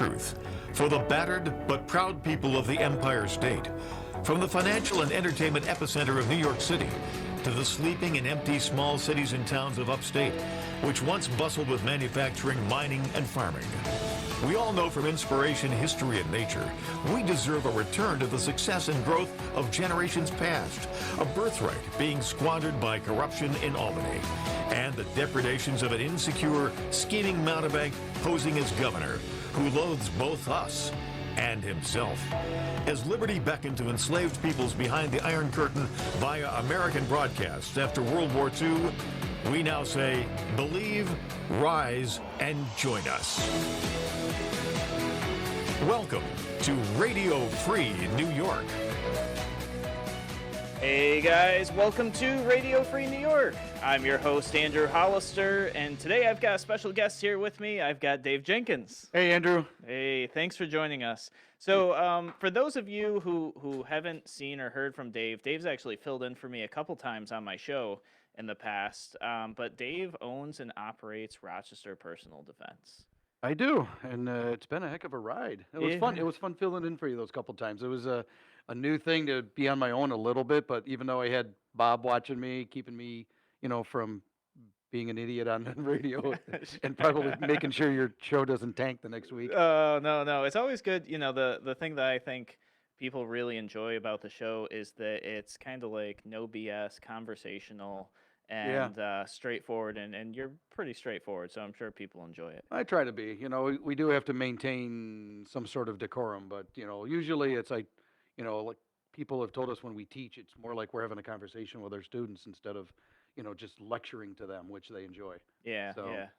truth for the battered but proud people of the Empire State. From the financial and entertainment epicenter of New York City to the sleeping and empty small cities and towns of upstate, which once bustled with manufacturing, mining, and farming. We all know from inspiration, history, and nature, we deserve a return to the success and growth of generations past, a birthright being squandered by corruption in Albany, and the depredations of an insecure, scheming mountebank posing as governor, who loathes both us and himself. As liberty beckoned to enslaved peoples behind the Iron Curtain via American broadcasts after World War II, we now say, believe, rise, and join us. Welcome to Radio Free New York. Hey guys, welcome to Radio Free New York. I'm your host, Andrew Hollister, and today I've got a special guest here with me. I've got Dave Jenkins. Hey, Andrew. Hey, thanks for joining us. So for those of you who haven't seen or heard from Dave, Dave's actually filled in for me a couple times on my show in the past, but Dave owns and operates Rochester Personal Defense. I do, and it's been a heck of a ride. It was fun. It was fun filling in for you those couple times. It was a new thing to be on my own a little bit, but even though I had Bob watching me, keeping me, from being an idiot on the radio and probably making sure your show doesn't tank the next week. Oh, no. It's always good. The thing that I think people really enjoy about the show is that it's kind of like no BS, conversational, and straightforward, and you're pretty straightforward, so I'm sure people enjoy it. I try to be. We do have to maintain some sort of decorum, but, usually it's like, like people have told us when we teach, it's more like we're having a conversation with our students instead of, just lecturing to them, which they enjoy. Yeah.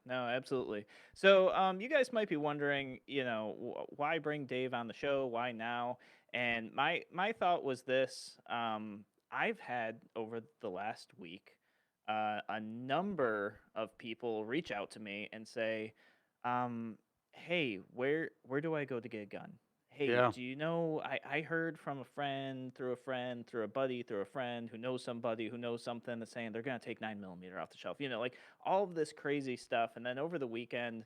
No, absolutely. So you guys might be wondering, why bring Dave on the show? Why now? And my thought was this. I've had over the last week a number of people reach out to me and say, hey, where do I go to get a gun? Hey, do you know, I heard from a friend, through a buddy, through a friend who knows somebody who knows something that's saying they're going to take 9mm off the shelf, like all of this crazy stuff. And then over the weekend,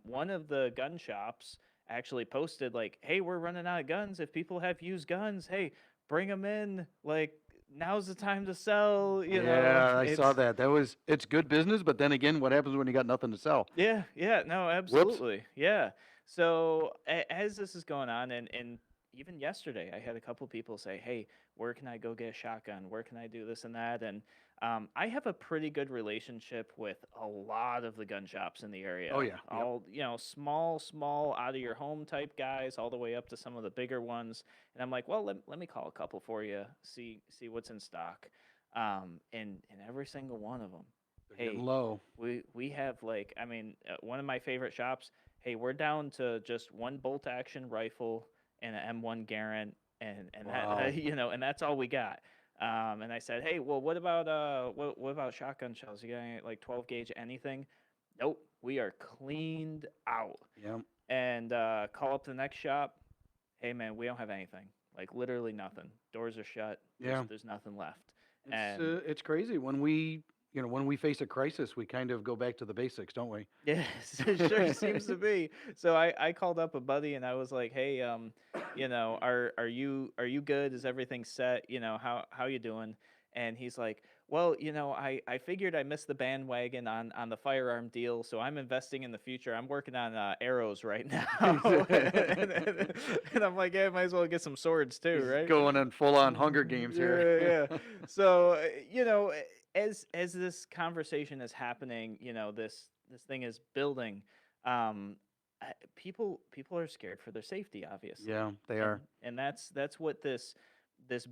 one of the gun shops actually posted like, hey, we're running out of guns. If people have used guns, hey, bring them in. Like, now's the time to sell, I saw that. It's good business, but then again, what happens when you got nothing to sell? Yeah, no, absolutely. Whoops. Yeah. So as this is going on, and even yesterday, I had a couple people say, hey, where can I go get a shotgun? Where can I do this and that? And I have a pretty good relationship with a lot of the gun shops in the area. Oh, yeah. All, small, out of your home type guys, all the way up to some of the bigger ones. And I'm like, well, let me call a couple for you, see what's in stock. And every single one of them, they're getting low. We have one of my favorite shops. Hey, we're down to just one bolt action rifle and an M1 Garand, and wow. That, and that's all we got. And I said, hey, well, what about shotgun shells? You got any, like 12 gauge anything? Nope, we are cleaned out. Yeah. And call up the next shop. Hey, man, we don't have anything. Like literally nothing. Doors are shut. There's nothing left. It's crazy when we face a crisis, we kind of go back to the basics, don't we? Yes, it sure seems to be. So I called up a buddy and I was like, hey, are you good? Is everything set? How you doing? And he's like, well, I figured I missed the bandwagon on the firearm deal, so I'm investing in the future. I'm working on arrows right now. and I'm like, yeah, might as well get some swords too, right? He's going on full-on Hunger Games here. Yeah. So, as this conversation is happening, this thing is building, people are scared for their safety, obviously. Yeah, they are. And that's what this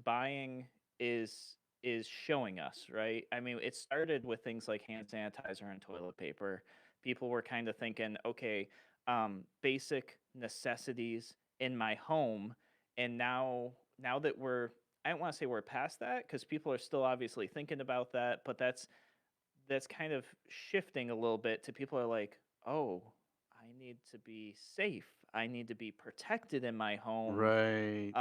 buying is showing us, right? I mean, it started with things like hand sanitizer and toilet paper. People were kind of thinking, okay, basic necessities in my home, and now that I don't want to say we're past that, because people are still obviously thinking about that, but that's kind of shifting a little bit to people are like, oh, I need to be safe. I need to be protected in my home. Right.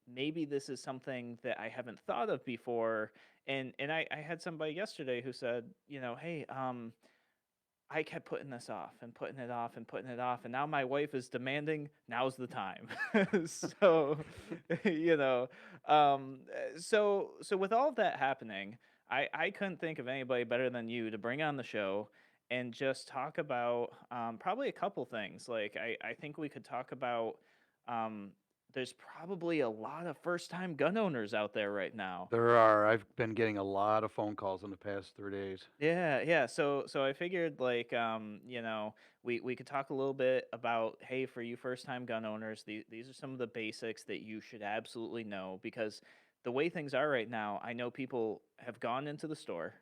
Maybe this is something that I haven't thought of before. And I had somebody yesterday who said, hey, I kept putting this off and putting it off and putting it off, and now my wife is demanding now's the time. So, you know, so with all of that happening, I couldn't think of anybody better than you to bring on the show and just talk about probably a couple things. Like I think we could talk about um, there's probably a lot of first time gun owners out there right now. There are. I've been getting a lot of phone calls in the past 3 days. Yeah, yeah. So I figured like we could talk a little bit about, hey, for you first time gun owners, these are some of the basics that you should absolutely know, because the way things are right now, I know people have gone into the store.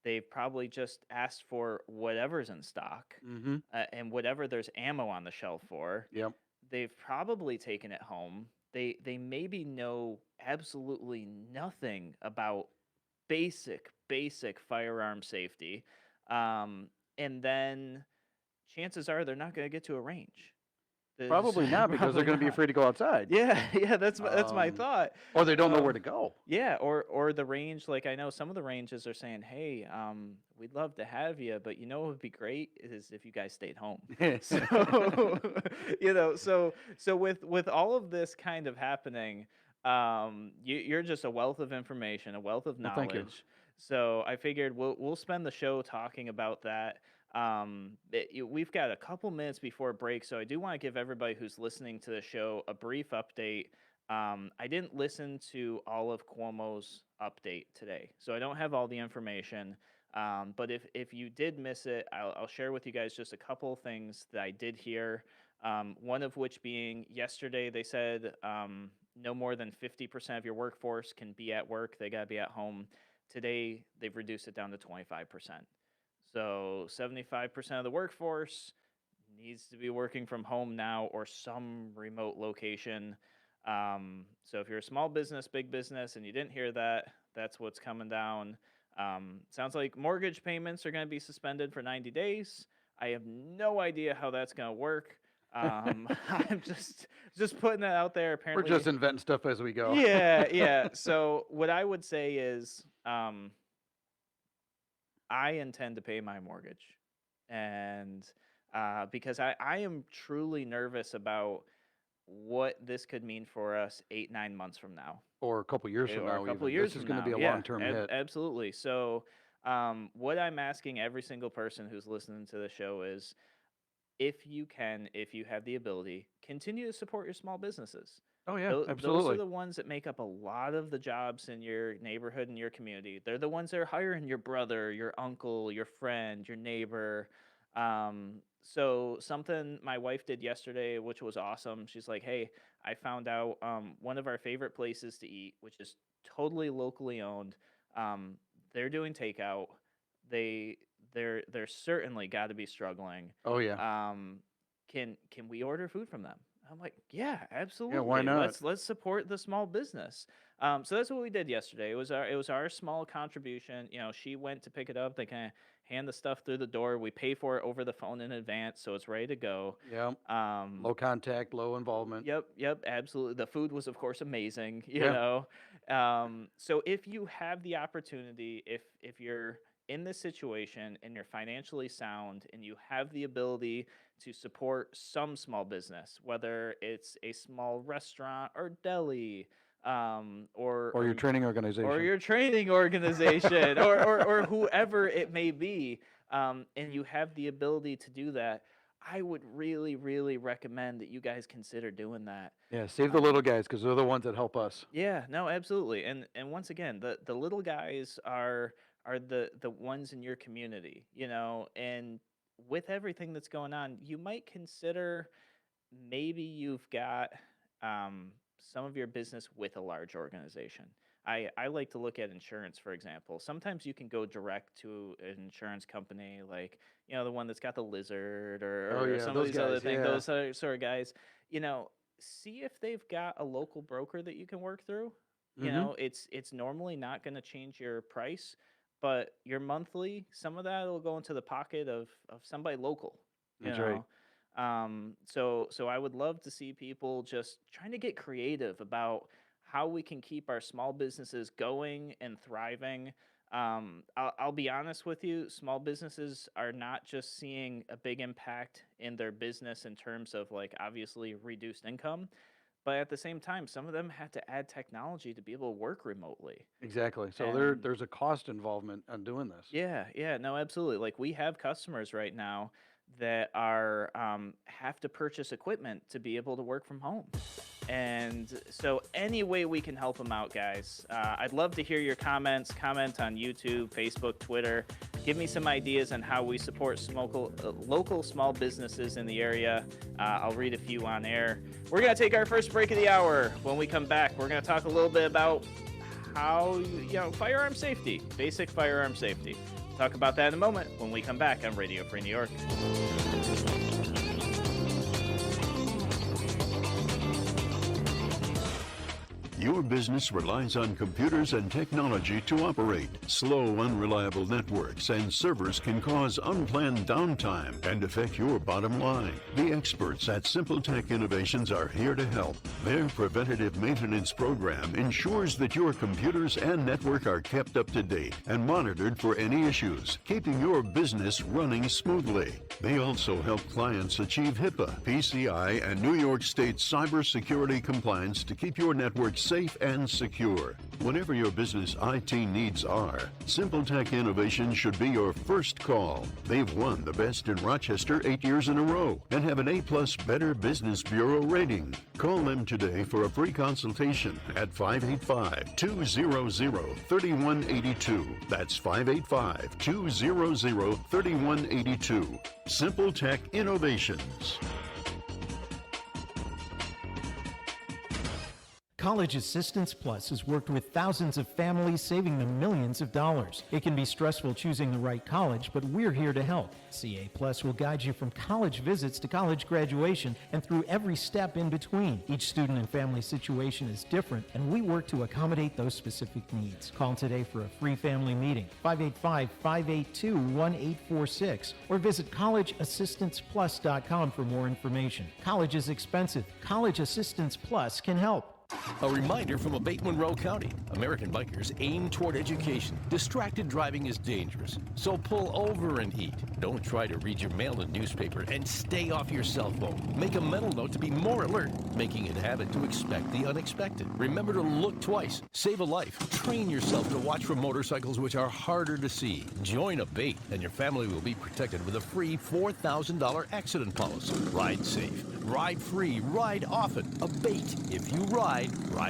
They've probably just asked for whatever's in stock, Mm-hmm. and whatever there's ammo on the shelf for. Yep. They've probably taken it home. They maybe know absolutely nothing about basic firearm safety, um, and then chances are they're not going to get to a range. Probably not, because they're Probably going to be not. afraid to go outside. Yeah, yeah, that's my Um, thought. or they don't know where Um, to go. yeah, or the range. Like I know some of the ranges are saying, "Hey, we'd love to have you, but you know what would be great is if you guys stayed home." So, so with all of this kind of happening, you're just a wealth of information, a wealth of Well, thank you. knowledge. So I figured we'll spend the show talking about that. We've got a couple minutes before break, so I do want to give everybody who's listening to the show a brief update. I didn't listen to all of Cuomo's update today, so I don't have all the information. But if you did miss it, I'll share with you guys just a couple of things that I did hear. One of which being yesterday, they said no more than 50% of your workforce can be at work; they got to be at home. Today, they've reduced it down to 25%. So 75% of the workforce needs to be working from home now or some remote location. So if you're a small business, big business, and you didn't hear that, that's what's coming down. Sounds like mortgage payments are going to be suspended for 90 days. I have no idea how that's going to work. I'm just putting that out there. We're Apparently, just inventing stuff as we go. yeah, yeah. So what I would say is, I intend to pay my mortgage, and because I am truly nervous about what this could mean for us 8 9 months from now, Or a couple years from or a now, couple of even. years This is from going to now. be a Yeah, long-term hit. absolutely. So, what I'm asking every single person who's listening to the show is, if you can, if you have the ability, continue to support your small businesses. Oh, yeah, Those are absolutely. the ones that make up a lot of the jobs in your neighborhood and your community. They're the ones that are hiring your brother, your uncle, your friend, your neighbor. So something my wife did yesterday, which was awesome. She's like, "Hey, I found out one of our favorite places to eat, which is totally locally owned. Um, they're doing takeout. They they're certainly got to be struggling. Oh, yeah. Can we order food from them?" I'm like, "Yeah, Yeah, why absolutely. not? Let's support the small business." So that's what we did yesterday. It was our small contribution. You know, she went to pick it up. They kind of hand the stuff through the door. We pay for it over the phone in advance, so it's ready to go. Yeah. Um, Low contact, low involvement. yep, absolutely. The food was, of course, amazing. Yeah. So if you have the opportunity, if you're in this situation and you're financially sound and you have the ability to support some small business, whether it's a small restaurant or deli, Or your training or organization. your training organization, or whoever it may be, and you have the ability to do that, I would really, really recommend that you guys consider doing that. Yeah, save the little guys, because they're the ones that help us. Yeah, no, absolutely. And once again, the little guys are the ones in your community, and with everything that's going on, you might consider maybe you've got some of your business with a large organization. I like to look at insurance, for example. Sometimes you can go direct to an insurance company, like, the one that's got the lizard, Oh, or yeah, some of those these other guys. things, Yeah. those sort of guys. See if they've got a local broker that you can work through. Mm-hmm. It's normally not going to change your price, but your monthly, some of that will go into the pocket of somebody local. You That's right. know, so I would love to see people just trying to get creative about how we can keep our small businesses going and thriving. I'll be honest with you, small businesses are not just seeing a big impact in their business in terms of like obviously reduced income, but at the same time, some of them had to add technology to be able to work remotely. Exactly. So And there's a cost involvement on doing this. yeah, no, absolutely. Like we have customers right now that are have to purchase equipment to be able to work from home. And so, any way we can help them out, guys, I'd love to hear your comments. Comment on YouTube, Facebook, Twitter. Give me some ideas on how we support local small businesses in the area. I'll read a few on air. We're going to take our first break of the hour. When we come back, we're going to talk a little bit about how, firearm safety, basic firearm safety. Talk about that in a moment when we come back on Radio Free New York. Your business relies on computers and technology to operate. Slow, unreliable networks and servers can cause unplanned downtime and affect your bottom line. The experts at Simple Tech Innovations are here to help. Their preventative maintenance program ensures that your computers and network are kept up to date and monitored for any issues, keeping your business running smoothly. They also help clients achieve HIPAA, PCI, and New York State cybersecurity compliance to keep your network safe and secure. Whatever your business IT needs are, Simple Tech Innovations should be your first call. They've won the Best in Rochester 8 years in a row and have an A+ Better Business Bureau rating. Call them today for a free consultation at 585-200-3182. That's 585-200-3182. Simple Tech Innovations. College Assistance Plus has worked with thousands of families, saving them millions of dollars. It can be stressful choosing the right college, but we're here to help. CA Plus will guide you from college visits to college graduation and through every step in between. Each student and family situation is different, and we work to accommodate those specific needs. Call today for a free family meeting, 585-582-1846, or visit collegeassistanceplus.com for more information. College is expensive. College Assistance Plus can help. A reminder from Abate Monroe County. American bikers aim toward education. Distracted driving is dangerous, so pull over and eat. Don't try to read your mail and newspaper, and stay off your cell phone. Make a mental note to be more alert, making it a habit to expect the unexpected. Remember to look twice. Save a life. Train yourself to watch for motorcycles which are harder to see. Join Abate, and your family will be protected with a free $4,000 accident policy. Ride safe. Ride free. Ride often. Abate. If you ride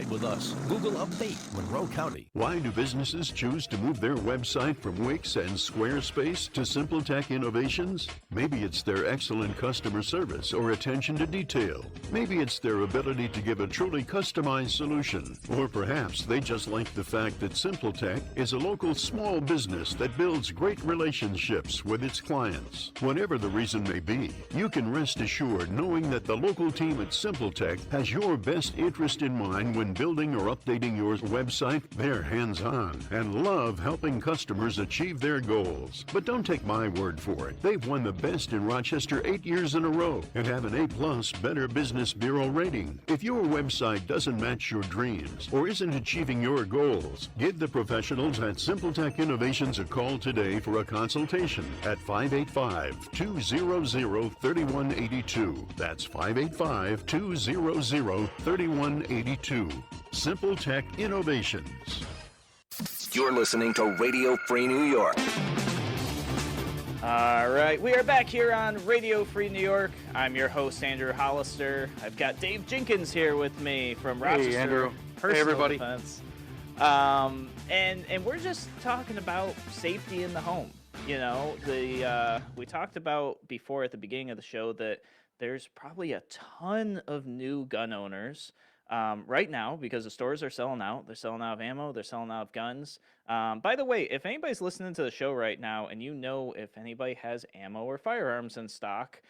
with us. Google Abate Monroe County. Why do businesses choose to move their website from Wix and Squarespace to Simple Tech Innovations? Maybe it's their excellent customer service or attention to detail. Maybe it's their ability to give a truly customized solution. Or perhaps they just like the fact that Simple Tech is a local small business that builds great relationships with its clients. Whatever the reason may be, you can rest assured knowing that the local team at Simple Tech has your best interest in mind when building or updating your website. They're hands-on and love helping customers achieve their goals. But don't take my word for it. They've won the Best in Rochester 8 years in a row and have an A+ Better Business Bureau rating. If your website doesn't match your dreams or isn't achieving your goals, give the professionals at Simple Tech Innovations a call today for a consultation at 585-200-3182. That's 585-200-3182. Simple Tech Innovations. You're listening to Radio Free New York. All right, we are back here on Radio Free New York. I'm your host, Andrew Hollister. I've got Dave Jenkins here with me from Rochester. Hey, Andrew. Personal Hey, everybody. Defense. And we're just talking about safety in the home. You know, we talked about before at the beginning of the show that there's probably a ton of new gun owners right now because the stores are selling out. They're selling out of ammo. They're selling out of guns. By the way, if anybody's listening to the show right now and you know if anybody has ammo or firearms in stock,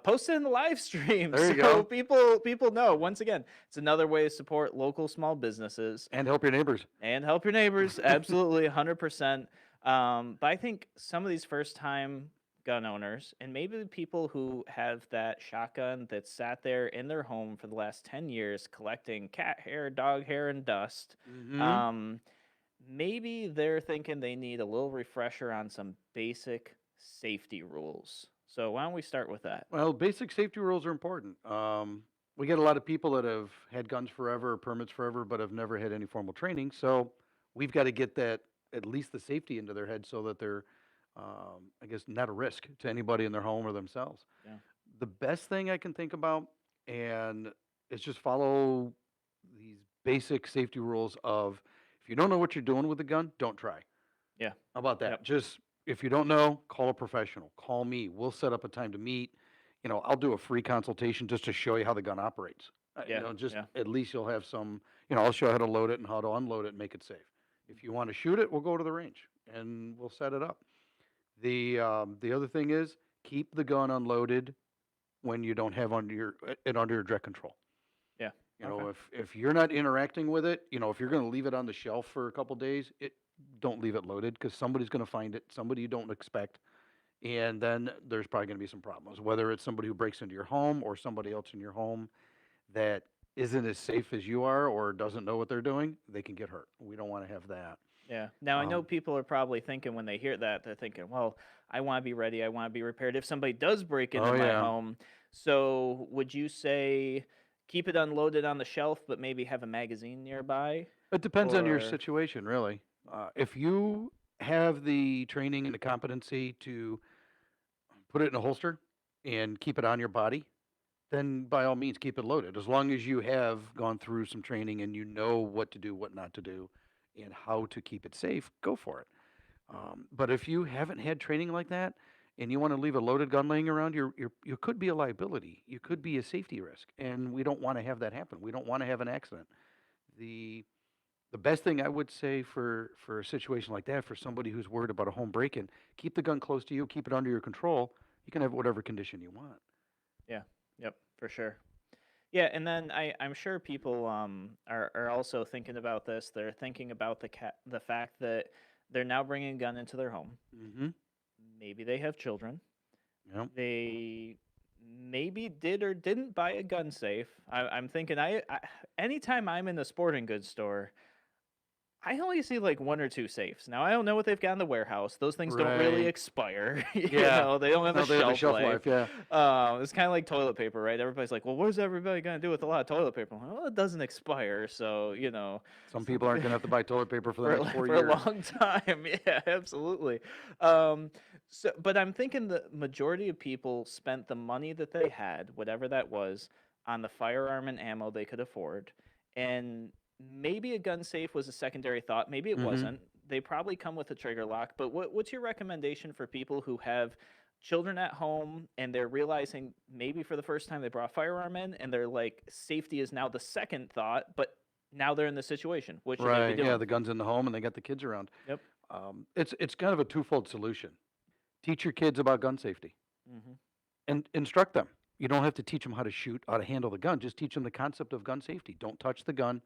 post it in the live stream. There you so go. people know. Once again, it's another way to support local small businesses. And help your neighbors. Absolutely, 100%. But I think some of these first-time gun owners and maybe the people who have that shotgun that sat there in their home for the last 10 years collecting cat hair, dog hair, and dust, maybe they're thinking they need a little refresher on some basic safety rules. So why don't we start with that? Well, basic safety rules are important. We get a lot of people that have had guns forever, permits forever, but have never had any formal training. So we've got to get that, at least the safety into their head so that they're, I guess, not a risk to anybody in their home or themselves. Yeah. The best thing I can think about, and it's just follow these basic safety rules of, if you don't know what you're doing with a gun, don't try. Yeah. How about that? Yep. Just, if you don't know, call a professional. Call me. We'll set up a time to meet. I'll do a free consultation just to show you how the gun operates. Yeah. Just Yeah. at least you'll have some, I'll show you how to load it and how to unload it and make it safe. If you want to shoot it, we'll go to the range and we'll set it up. The other thing is, keep the gun unloaded when you don't have it under your direct control. Yeah. Okay. If you're not interacting with it, if you're going to leave it on the shelf for a couple days, don't leave it loaded, because somebody's going to find it, somebody you don't expect, and then there's probably going to be some problems. Whether it's somebody who breaks into your home or somebody else in your home that isn't as safe as you are or doesn't know what they're doing, they can get hurt. We don't want to have that. Yeah. Now, I know people are probably thinking when they hear that, they're thinking, well, I want to be ready. I want to be prepared if somebody does break into Oh, my yeah. home. So would you say keep it unloaded on the shelf, but maybe have a magazine nearby? It depends on your Or, situation, really. If you have the training and the competency to put it in a holster and keep it on your body, then by all means keep it loaded. As long as you have gone through some training and you know what to do, what not to do, and how to keep it safe, go for it. But if you haven't had training like that and you want to leave a loaded gun laying around, you could be a liability. You could be a safety risk, and we don't want to have that happen. We don't want to have an accident. The best thing I would say for a situation like that, for somebody who's worried about a home break-in, keep the gun close to you, keep it under your control. You can have whatever condition you want. yeah. Yep. For sure. Yeah, and then I'm sure people are also thinking about this. They're thinking about the fact that they're now bringing a gun into their home. Mm-hmm. Maybe they have children. Yep. They maybe did or didn't buy a gun safe. I'm thinking anytime I'm in the sporting goods store, I only see like one or two safes. Now, I don't know what they've got in the warehouse. Those things don't really Right. expire. Yeah. They don't have No, a they have a shelf shelf life. life, yeah. It's kind of like toilet paper, right? Everybody's like, well, what's everybody going to do with a lot of toilet paper? I'm like, well, it doesn't expire. So, Some people aren't going to have to buy toilet paper for the next 4 for years. a long time. Yeah, absolutely. But I'm thinking the majority of people spent the money that they had, whatever that was, on the firearm and ammo they could afford. And maybe a gun safe was a secondary thought. Maybe it Mm-hmm. wasn't. They probably come with a trigger lock. But what's your recommendation for people who have children at home and they're realizing maybe for the first time they brought a firearm in and they're like, safety is now the second thought, but now they're in the situation. What should they be Right. doing? Yeah, the gun's in the home and they got the kids around. Yep. It's kind of a twofold solution. Teach your kids about gun safety Hmm. and instruct them. You don't have to teach them how to shoot, how to handle the gun. Just teach them the concept of gun safety. Don't touch the gun.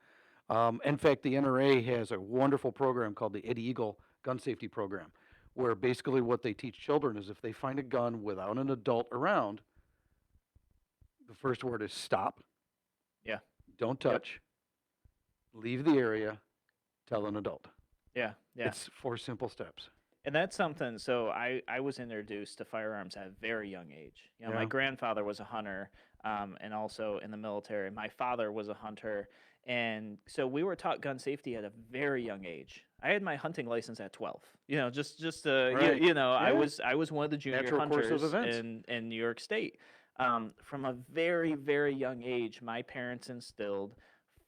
In fact, the NRA has a wonderful program called the Eddie Eagle Gun Safety Program, where basically what they teach children is if they find a gun without an adult around, the first word is stop. Yeah. Don't Yep. touch. Leave the area. Tell an adult. Yeah. Yeah. It's 4 simple steps. And that's something. So I was introduced to firearms at a very young age. My Yeah. grandfather was a hunter, and also in the military. My father was a hunter, and so we were taught gun safety at a very young age. I had my hunting license at 12. Just Right. I Yeah. was one of the junior Natural course of hunters events. in New York State. From a very very young age, my parents instilled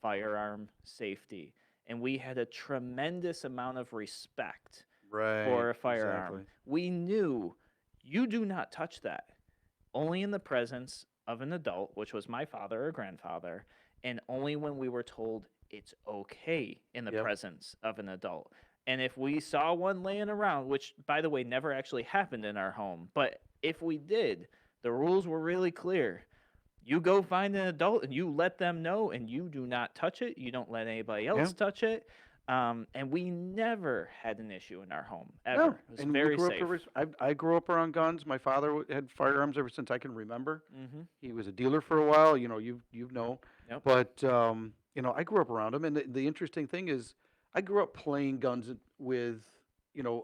firearm safety, and we had a tremendous amount of respect Right. for a firearm. Exactly. We knew you do not touch that, only in the presence of an adult, which was my father or grandfather, and only when we were told it's okay in the Yep. presence of an adult. And if we saw one laying around, which by the way never actually happened in our home, but if we did, the rules were really clear. You go find an adult and you let them know, and you do not touch it. You don't let anybody else touch it. And we never had an issue in our home ever. No, It was and we very grew up safe. I grew up around guns. My father had firearms ever since I can remember. Hmm. He was a dealer for a while. You know. Yep. But I grew up around him, and the interesting thing is, I grew up playing guns with,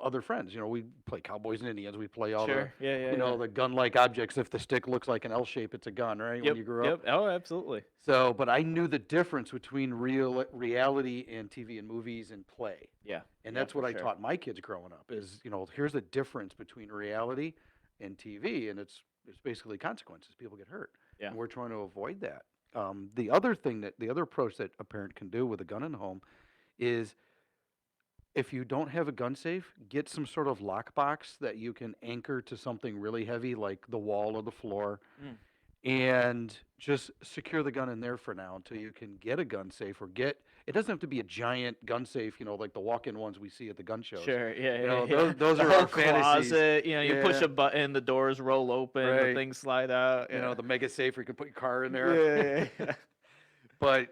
other friends. We play Cowboys and Indians. We play all Sure. the, Yeah. the gun-like objects. If the stick looks like an L shape, it's a gun, right? When you grew up. Oh, absolutely. So, but I knew the difference between reality and TV and movies and play. Yeah. And Yeah, that's what for I sure. taught my kids growing up is, here's the difference between reality and TV. And it's basically consequences. People get hurt. Yeah. And we're trying to avoid that. The other approach that a parent can do with a gun in the home is, if you don't have a gun safe, get some sort of lockbox that you can anchor to something really heavy like the wall or the floor, and just secure the gun in there for now until you can get a gun safe it doesn't have to be a giant gun safe, like the walk-in ones we see at the gun shows. Sure, Those the are whole our fantasies. closet, you push Yeah. a button, the doors roll open, Right. the things slide out. The mega safe where you can put your car in there. Yeah. But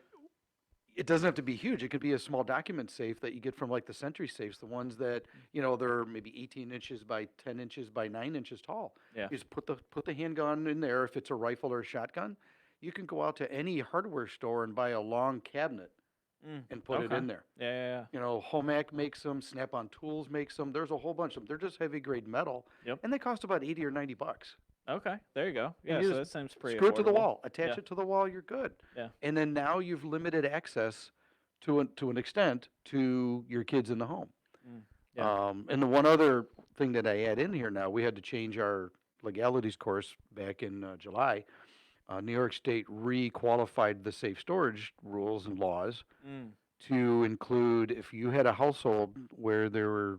it doesn't have to be huge. It could be a small document safe that you get from like the Sentry safes, the ones that, they're maybe 18 inches by 10 inches by 9 inches tall. Yeah. You just put the handgun in there. If it's a rifle or a shotgun, you can go out to any hardware store and buy a long cabinet and put it in there. Yeah. Home Ec makes them, Snap-on Tools makes them. There's a whole bunch of them. They're just heavy grade metal. Yep. And they cost about $80 or $90. Okay, there you go. And Yeah, you so just that seems pretty Screw it to the affordable. wall. Attach Yeah. it to the wall. You're good. Yeah. And then now you've limited access to an extent to your kids in the home. Yeah. And the one other thing that I add in here now, we had to change our legalities course back in July. New York State re-qualified the safe storage rules and laws to include, if you had a household where there were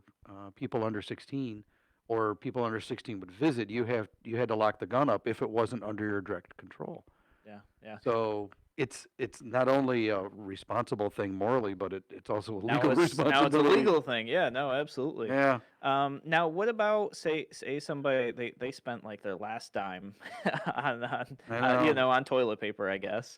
people under 16 or people under 16 would visit, you had to lock the gun up if it wasn't under your direct control. Yeah. So it's not only a responsible thing morally, but it's also a legal Now responsibility. it's a legal thing. Yeah, no, absolutely. Yeah. Now, what about say somebody they spent like their last dime on toilet paper, I guess,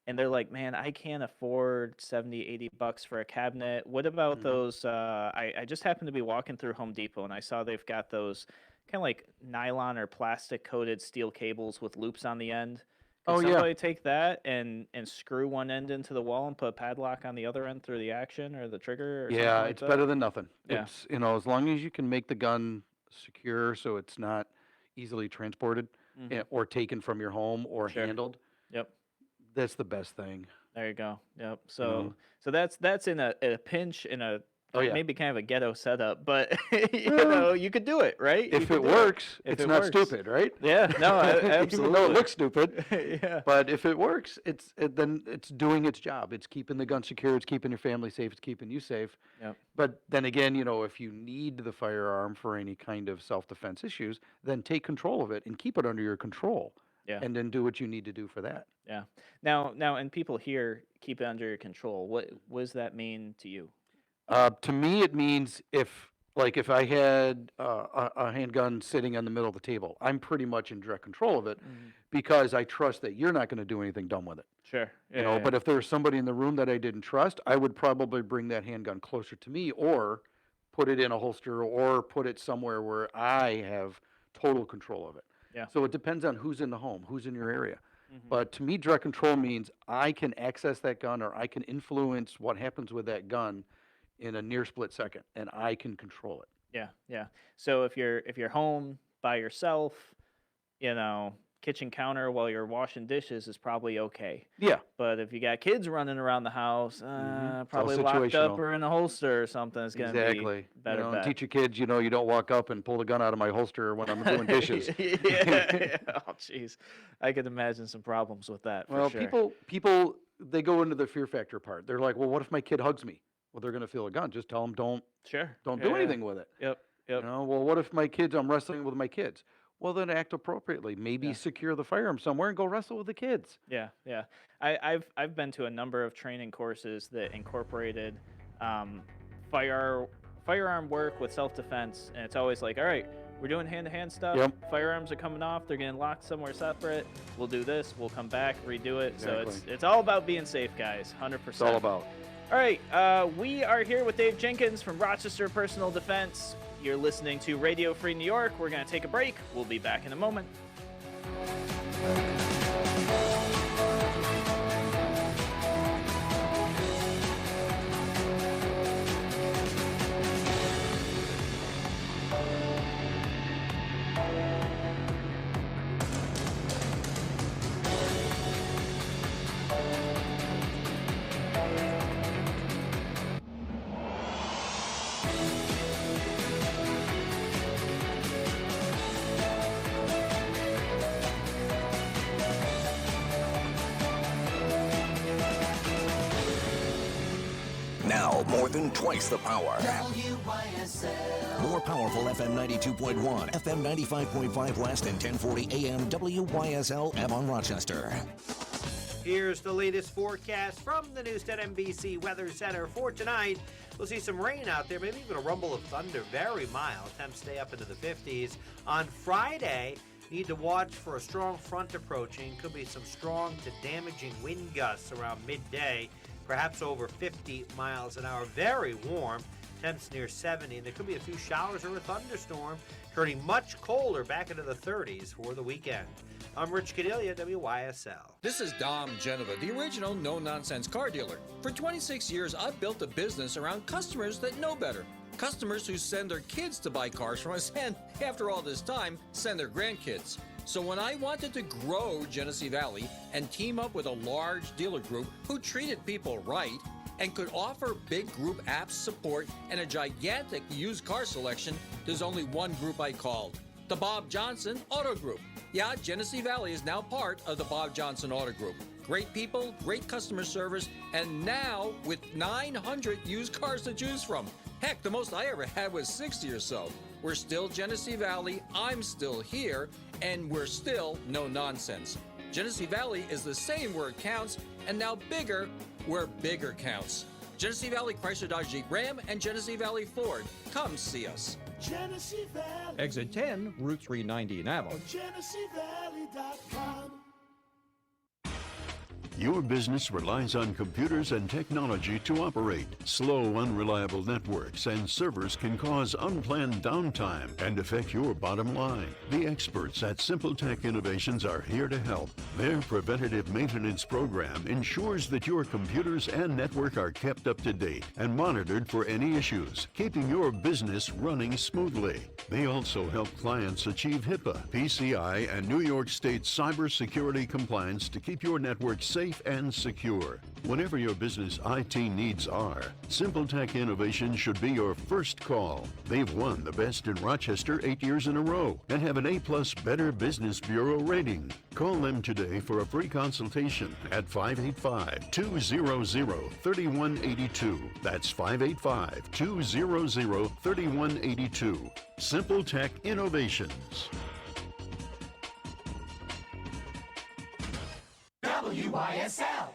and they're like, man, I can't afford $70-$80 for a cabinet. What about those? I just happened to be walking through Home Depot and I saw they've got those kind of like nylon or plastic coated steel cables with loops on the end. Could somebody take that and screw one end into the wall and put a padlock on the other end through the action or the trigger? Or something like It's that? better than nothing. Yeah. It's, as long as you can make the gun secure so it's not easily transported or taken from your home or Sure. handled, Yep. that's the best thing. There you go. Yep. So that's in a pinch in a maybe kind of a ghetto setup, but you could do it, right? If it works, it's not stupid, right? Yeah. No, absolutely. Even though it looks stupid. Yeah. But if it works, then it's doing its job. It's keeping the gun secure. It's keeping your family safe. It's keeping you safe. Yep. But then again, if you need the firearm for any kind of self-defense issues, then take control of it and keep it under your control. Yeah. And then do what you need to do for that. Yeah. Now, and people here keep it under your control. What does that mean to you? To me, it means if I had a handgun sitting on the middle of the table, I'm pretty much in direct control of it because I trust that you're not going to do anything dumb with it. Sure. But if there's somebody in the room that I didn't trust, I would probably bring that handgun closer to me or put it in a holster or put it somewhere where I have total control of it. Yeah. So it depends on who's in the home, who's in your area. But to me, direct control means I can access that gun or I can influence what happens with that gun in a near split second, and I can control it. Yeah. So if you're home by yourself, kitchen counter while you're washing dishes is probably okay. Yeah. But if you got kids running around the house, all probably locked up situational. or in a holster or something, it's going to be better bet. Teach your kids, you don't walk up and pull the gun out of my holster when I'm doing dishes. Yeah. Oh, jeez. I could imagine some problems with that. Well, for sure. people, they go into the fear factor part. They're like, well, what if my kid hugs me? Well, they're going to feel a gun. Just tell them don't do anything with it. Yep. Well, what if I'm wrestling with my kids? Well, then act appropriately. Maybe secure the firearm somewhere and go wrestle with the kids. Yeah. I've been to a number of training courses that incorporated firearm work with self-defense, and it's always like, all right, we're doing hand-to-hand stuff. Yep. Firearms are coming off. They're getting locked somewhere separate. We'll do this. We'll come back, redo it. Exactly. So it's all about being safe, guys. 100%. It's all about. All right, we are here with Dave Jenkins from Rochester Personal Defense. You're listening to Radio Free New York. We're going to take a break. We'll be back in a moment. More than twice the power. More powerful FM 92.1, FM 95.5 West, and 1040 AM WYSL Avon Rochester. Here's the latest forecast from the Newstead NBC Weather Center for tonight. We'll see some rain out there, maybe even a rumble of thunder. Very mild. Temps stay up into the 50s. On Friday, need to watch for a strong front approaching. Could be some strong to damaging wind gusts around midday, perhaps over 50 miles an hour. Very warm. Temps near 70. And there could be a few showers or a thunderstorm, turning much colder back into the 30s for the weekend. I'm Rich Cadelia, WYSL. This is Dom Genova, the original no-nonsense car dealer. For 26 years, I've built a business around customers that know better. Customers who send their kids to buy cars from us and, after all this time, send their grandkids. So when I wanted to grow Genesee Valley and team up with a large dealer group who treated people right and could offer big group apps support and a gigantic used car selection, there's only one group I called. The Bob Johnson Auto Group. Yeah, Genesee Valley is now part of the Bob Johnson Auto Group. Great people, great customer service, and now with 900 used cars to choose from. Heck, the most I ever had was 60 or so. We're still Genesee Valley, I'm still here, and we're still no nonsense. Genesee Valley is the same where it counts, and now bigger where bigger counts. Genesee Valley Chrysler Dodge Jeep Ram and Genesee Valley Ford. Come see us. Genesee Valley. Exit 10, Route 390 in Avon. GeneseeValley.com. Your business relies on computers and technology to operate. Slow, unreliable networks and servers can cause unplanned downtime and affect your bottom line. The experts at Simple Tech Innovations are here to help. Their preventative maintenance program ensures that your computers and network are kept up to date and monitored for any issues, keeping your business running smoothly. They also help clients achieve HIPAA, PCI, and New York State cybersecurity compliance to keep your network safe and secure. Whatever your business IT needs are, Simple Tech Innovation should be your first call. They've won the best in Rochester 8 years in a row and have an A+ Better Business Bureau rating. Call them today for a free consultation at 585-200-3182. That's 585-200-3182. Simple Tech Innovations. WYSL.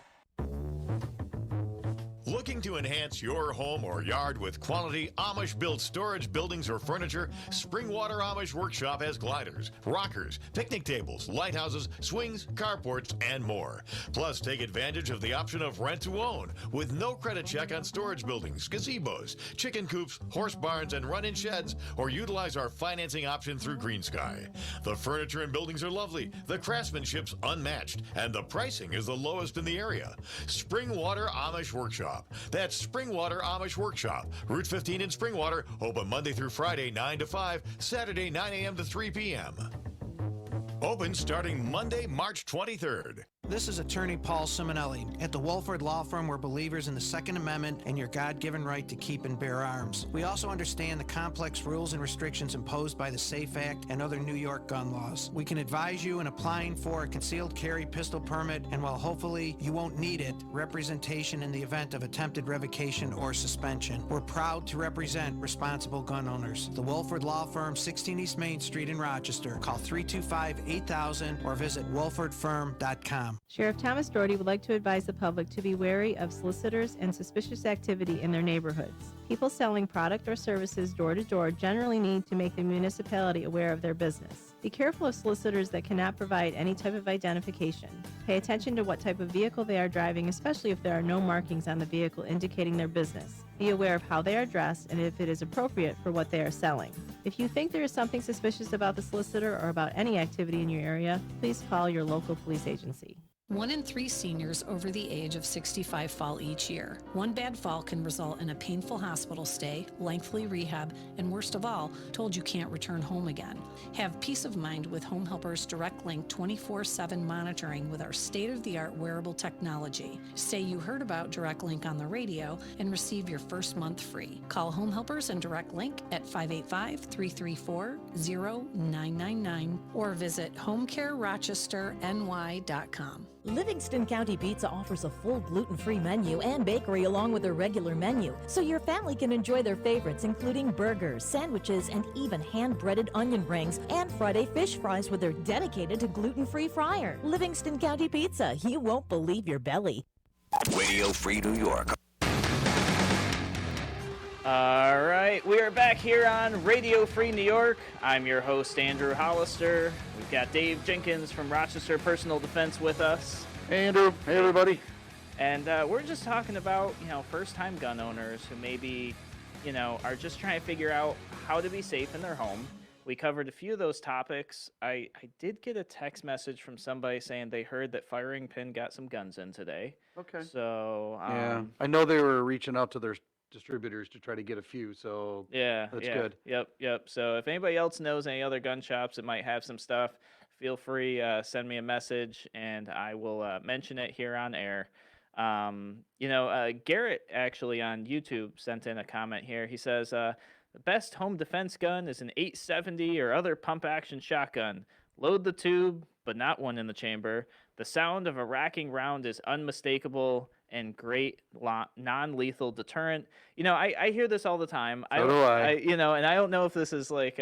Looking to enhance your home or yard with quality Amish-built storage buildings or furniture? Springwater Amish Workshop has gliders, rockers, picnic tables, lighthouses, swings, carports, and more. Plus, take advantage of the option of rent to own with no credit check on storage buildings, gazebos, chicken coops, horse barns, and run-in sheds, or utilize our financing option through Green Sky. The furniture and buildings are lovely, the craftsmanship's unmatched, and the pricing is the lowest in the area. Springwater Amish Workshop. That's Springwater Amish Workshop, Route 15 in Springwater, open Monday through Friday 9 to 5, Saturday 9 a.m. to 3 p.m. Open starting Monday, March 23rd. This is attorney Paul Simonelli. At the Wolford Law Firm, we're believers in the Second Amendment and your God-given right to keep and bear arms. We also understand the complex rules and restrictions imposed by the SAFE Act and other New York gun laws. We can advise you in applying for a concealed carry pistol permit, and while hopefully you won't need it, representation in the event of attempted revocation or suspension. We're proud to represent responsible gun owners. The Wolford Law Firm, 16 East Main Street in Rochester. Call 325-8000 or visit wolfordfirm.com. Sheriff Thomas Doherty would like to advise the public to be wary of solicitors and suspicious activity in their neighborhoods. People selling product or services door to door generally need to make the municipality aware of their business. Be careful of solicitors that cannot provide any type of identification. Pay attention to what type of vehicle they are driving, especially if there are no markings on the vehicle indicating their business. Be aware of how they are dressed and if it is appropriate for what they are selling. If you think there is something suspicious about the solicitor or about any activity in your area, please call your local police agency. 1 in 3 seniors over the age of 65 fall each year. One bad fall can result in a painful hospital stay, lengthy rehab, and worst of all, told you can't return home again. Have peace of mind with Home Helpers Direct Link 24/7 monitoring with our state-of-the-art wearable technology. Say you heard about Direct Link on the radio and receive your first month free. Call Home Helpers and Direct Link at 585-334-0999 or visit homecarerochesterny.com. Livingston County Pizza offers a full gluten-free menu and bakery along with their regular menu, so your family can enjoy their favorites, including burgers, sandwiches, and even hand-breaded onion rings and Friday fish fries with their dedicated to gluten-free fryer. Livingston County Pizza, you won't believe your belly. Radio Free New York. All right, we are back here on Radio Free New York. I'm your host, Andrew Hollister. We've got Dave Jenkins from Rochester Personal Defense with us. Hey, Andrew. Hey, everybody. And we're just talking about, first-time gun owners who maybe, are just trying to figure out how to be safe in their home. We covered a few of those topics. I did get a text message from somebody saying they heard that Firing Pin got some guns in today. Okay. So, yeah, I know they were reaching out to their distributors to try to get a few, so that's good. Yep. So if anybody else knows any other gun shops that might have some stuff, feel free, send me a message and I will mention it here on air. Garrett actually on YouTube sent in a comment here. He says, the best home defense gun is an 870 or other pump action shotgun. Load the tube, but not one in the chamber. The sound of a racking round is unmistakable and great non-lethal deterrent. I hear this all the time. So do I. And I don't know if this is like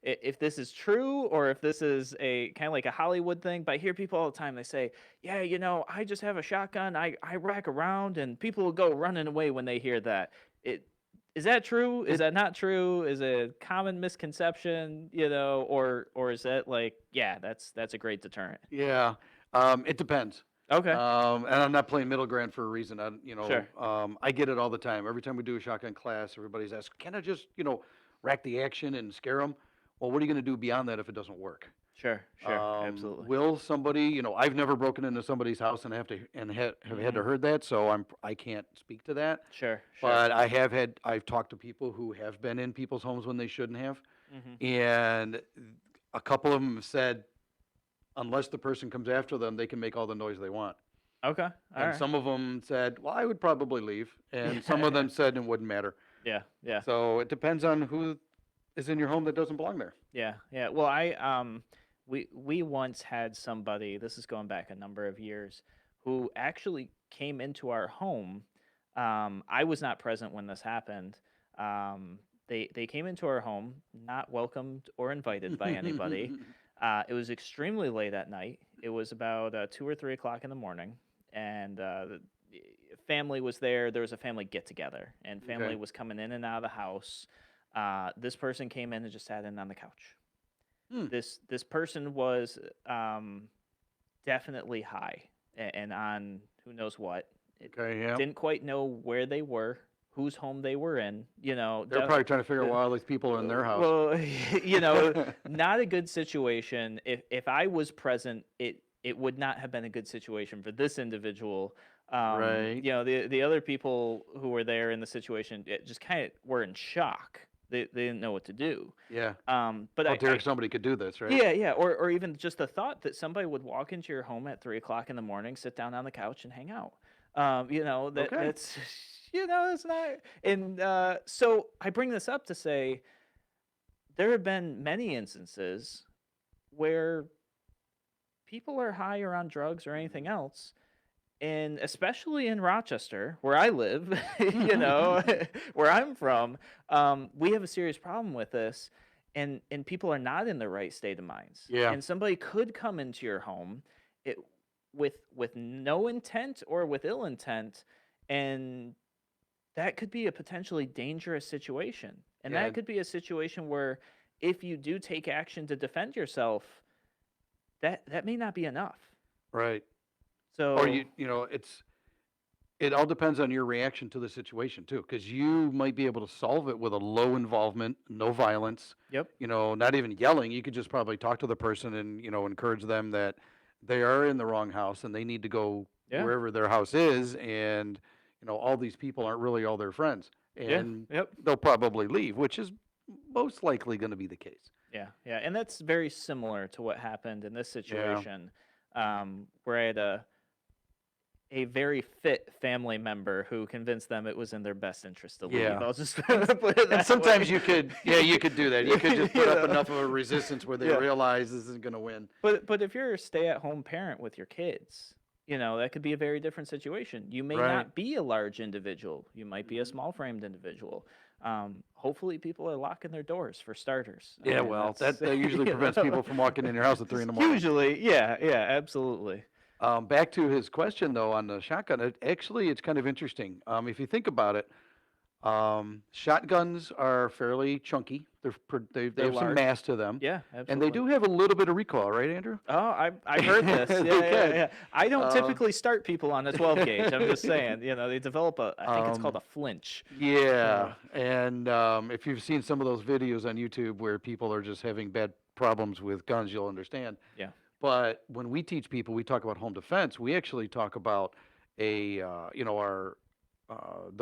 if this is true or if this is a kind of like a Hollywood thing, but I hear people all the time. They say, yeah, I just have a shotgun. I rack around, and people will go running away when they hear that. Is that true? Is that not true? Is it a common misconception, or is that like, yeah, that's a great deterrent? Yeah, it depends. Okay. And I'm not playing middle ground for a reason. Sure. I get it all the time. Every time we do a shotgun class, everybody's asking, can I just, rack the action and scare them? Well, what are you going to do beyond that if it doesn't work? Sure, absolutely. Will somebody, I've never broken into somebody's house and have had to heard that, so I can't speak to that. Sure. But I've talked to people who have been in people's homes when they shouldn't have, and a couple of them have said, unless the person comes after them, they can make all the noise they want. Okay. And some of them said, well, I would probably leave, and some of them said it wouldn't matter. Yeah. So it depends on who is in your home that doesn't belong there. Yeah. Well, we once had somebody, this is going back a number of years, who actually came into our home. I was not present when this happened. They came into our home, not welcomed or invited by anybody. It was extremely late at night. It was about 2 or 3 o'clock in the morning, and the family was there. There was a family get-together, and family was coming in and out of the house. This person came in and just sat in on the couch. This person was definitely high and on who knows what. Didn't quite know where they were, whose home they were in. They're probably trying to figure out why all these people are in their house. Well, not a good situation. If I was present, it would not have been a good situation for this individual. Right. The other people who were there in the situation just kind of were in shock. They didn't know what to do. Yeah. But somebody could do this, right? Yeah. Or even just the thought that somebody would walk into your home at 3 o'clock in the morning, sit down on the couch, and hang out. That's it's not. And so I bring this up to say there have been many instances where people are high or on drugs or anything else. And especially in Rochester, where I live, where I'm from, we have a serious problem with this, and people are not in the right state of minds. Yeah. And somebody could come into your home with no intent or with ill intent, and that could be a potentially dangerous situation. And that could be a situation where if you do take action to defend yourself, that may not be enough. Right. So, or it all depends on your reaction to the situation too, because you might be able to solve it with a low involvement, no violence. Yep. Not even yelling. You could just probably talk to the person and encourage them that they are in the wrong house and they need to go wherever their house is, and all these people aren't really all their friends, and they'll probably leave, which is most likely going to be the case. Yeah, and that's very similar to what happened in this situation, where I had a very fit family member who convinced them it was in their best interest to leave. Yeah. I'll just put it that And sometimes way. you could do that. You could just put up enough of a resistance where they realize this isn't going to win. But if you're a stay-at-home parent with your kids, that could be a very different situation. You may Right. not be a large individual. You might be a small framed individual. Hopefully people are locking their doors for starters. I Yeah, mean, well, that's, that usually prevents people from walking in your house at 3 in the morning. Usually, yeah, absolutely. Back to his question though on the shotgun. It's kind of interesting. If you think about it, shotguns are fairly chunky. They They're have some large. mass to them. Yeah, And absolutely. they do have a little bit of recoil, right, Andrew? Oh, I've heard this. They Yeah, can. yeah. I don't Um, typically start people on a 12 gauge. I'm just saying, they develop I think it's called a flinch. Yeah, and if you've seen some of those videos on YouTube where people are just having bad problems with guns, you'll understand. Yeah. But when we teach people, we talk about home defense. We actually talk about the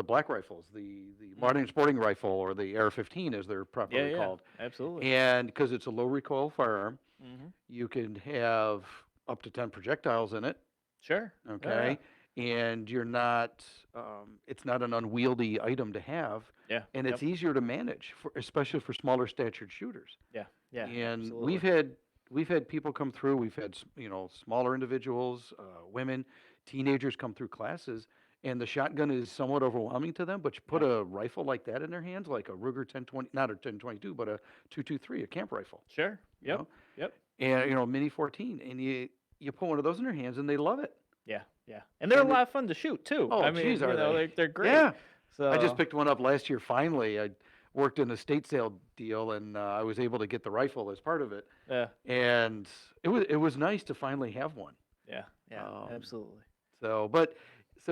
black rifles, the modern sporting rifle, or the AR-15 as they're properly Yeah, called. absolutely. And because it's a low recoil firearm, Mm-hmm. you can have up to 10 projectiles in it. Sure. Okay. And you're not, it's not an unwieldy item to have. Yeah. And it's Yep. easier to manage, especially for smaller statured shooters. Yeah. Yeah. And absolutely. we've had people come through. We've had smaller individuals, women, teenagers come through classes, and the shotgun is somewhat overwhelming to them. But you put a rifle like that in their hands, like a Ruger 1020, not a 1022, but a 223, a camp rifle. Sure. you Yep. know? Yep. And Mini 14, and you put one of those in their hands, and they love it. Yeah. Yeah. And they're And a lot of fun to shoot too. Oh, I mean, geez, are they? they're great. Yeah. So I just picked one up last year. Finally, I worked in a state sale deal, and I was able to get the rifle as part of it. Yeah. And it was nice to finally have one. Yeah. Yeah. Absolutely. So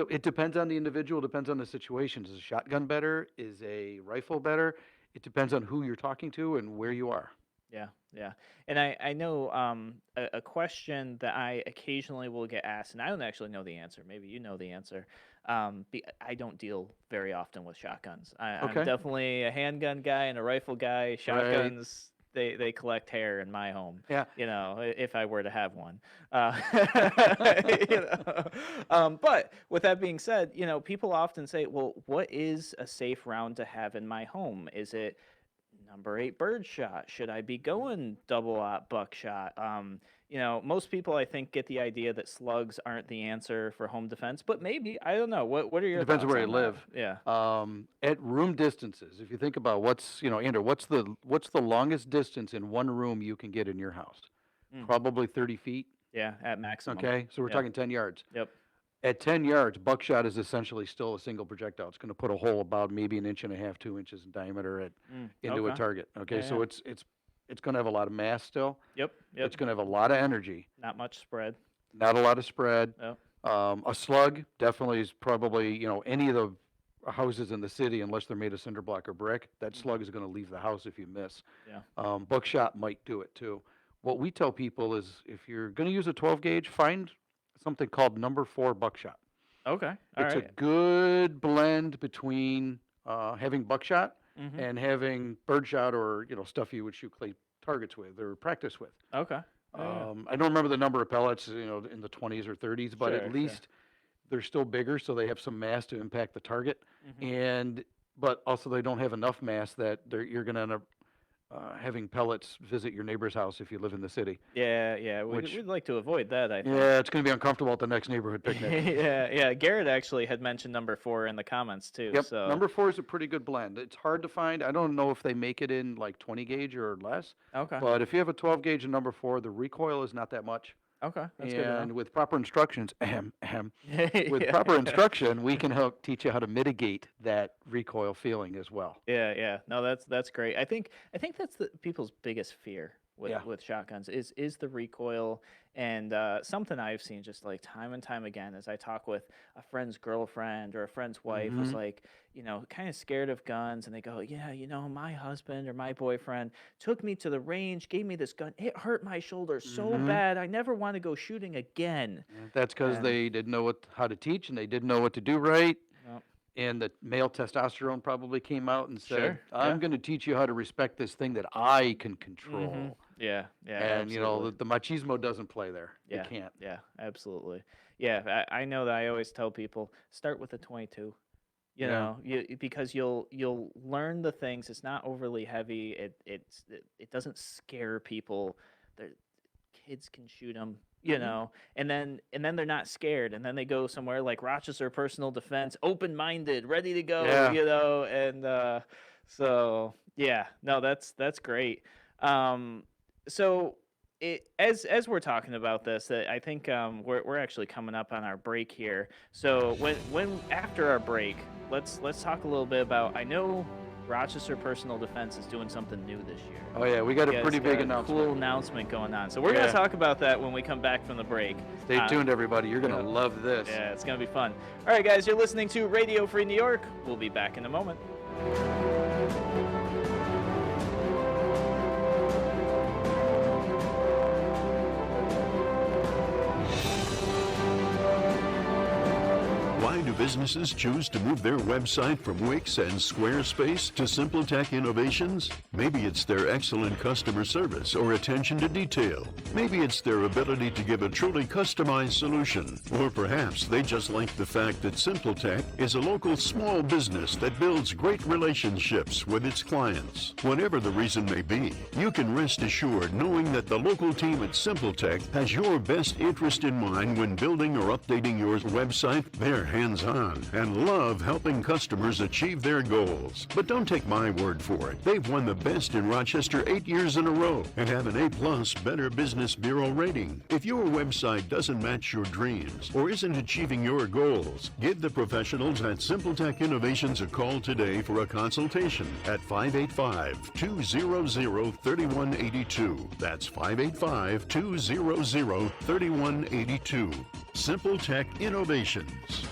it depends on the individual, depends on the situation. Is a shotgun better? Is a rifle better? It depends on who you're talking to and where you are. Yeah, yeah. And I know a question that I occasionally will get asked, and I don't actually know the answer. Maybe you know the answer. I don't deal very often with shotguns. I'm Okay. definitely a handgun guy and a rifle guy. Shotguns, they collect hair in my home. Yeah. If I were to have one. But with that being said, people often say, well, what is a safe round to have in my home? Is it number 8 birdshot? Should I be going double-aught buckshot? Most people, I think, get the idea that slugs aren't the answer for home defense, but maybe. I don't know. What are your Depends thoughts where you on live. that? Yeah. At room distances, if you think about Andrew, what's the longest distance in one room you can get in your house? Probably 30 feet. Yeah, at maximum. Okay, so we're Yep. talking 10 yards. Yep. At 10 yards, buckshot is essentially still a single projectile. It's going to put a hole about maybe 1.5 inches, 2 inches in diameter into a Okay. target. Okay, Yeah, so yeah. it's going to have a lot of mass still. Yep. It's going to have a lot of energy, Not much spread. not a lot of spread. Yep. A slug definitely is probably, any of the houses in the city, unless they're made of cinder block or brick, that slug is going to leave the house if you miss. Yeah. Buckshot might do it too. What we tell people is if you're going to use a 12 gauge, find something called number 4 buckshot. Okay. It's a good blend between having buckshot Mhm. and having birdshot or stuff you would shoot clay targets with or practice with. Okay. Yeah. I don't remember the number of pellets, in the 20s or 30s, but Sure, at sure. least they're still bigger, so they have some mass to impact the target. Mhm. But also they don't have enough mass that you're going to end up having pellets visit your neighbor's house if you live in the city. Yeah. We'd like to avoid that, I think. Yeah, it's going to be uncomfortable at the next neighborhood picnic. Yeah. Garrett actually had mentioned number 4 in the comments too. Yep, So number 4 is a pretty good blend. It's hard to find. I don't know if they make it in like 20 gauge or less. Okay. But if you have a 12 gauge and number 4, the recoil is not that much. Okay. That's good to And know. with proper instructions, with Yeah. proper instruction, we can help teach you how to mitigate that recoil feeling as well. Yeah. No, that's great. I think that's the people's biggest fear with Yeah. with shotguns is the recoil. And something I've seen just like time and time again as I talk with a friend's girlfriend or a friend's wife was Mhm. like, kind of scared of guns, and they go, yeah, my husband or my boyfriend took me to the range, gave me this gun. It hurt my shoulder so Mhm. bad. I never want to go shooting again. That's because And- they didn't know how to teach and they didn't know what to do right. Yep. And the male testosterone probably came out and said, Sure, I'm yeah. going to teach you how to respect this thing that I can control. Mhm. Yeah. And, absolutely. the machismo doesn't play there. Yeah, It can't. yeah, absolutely. Yeah, I know that I always tell people start with a 22. Yeah. Because you'll learn the things. It's not overly heavy. It doesn't scare people. Kids can shoot them. you know, and then they're not scared, and then they go somewhere like Rochester Personal Defense, open-minded, ready to go, Yeah. you know, and so yeah, no, that's great. So as we're talking about this, I think we're actually coming up on our break here. So when after our break, let's talk a little bit about. I know Rochester Personal Defense is doing something new this year. Oh yeah, we got a You guys pretty big got a announcement. cool announcement going on. So we're going to talk about that when we come back from the break. Stay tuned, everybody. You're going to love this. Yeah, it's going to be fun. All right, guys, you're listening to Radio Free New York. We'll be back in a moment. Why do businesses choose to move their website from Wix and Squarespace to SimpleTech Innovations? Maybe it's their excellent customer service or attention to detail. Maybe it's their ability to give a truly customized solution. Or perhaps they just like the fact that SimpleTech is a local small business that builds great relationships with its clients. Whatever the reason may be, you can rest assured knowing that the local team at SimpleTech has your best interest in mind when building or updating your website. They're hands-on and love helping customers achieve their goals. But don't take my word for it. They've won the best in Rochester 8 years in a row and have an A+ Better Business Bureau rating. If your website doesn't match your dreams or isn't achieving your goals, give the professionals at SimpleTech Innovations a call today for a consultation at 585-200-3182. That's 585-200-3182. SimpleTech Innovations.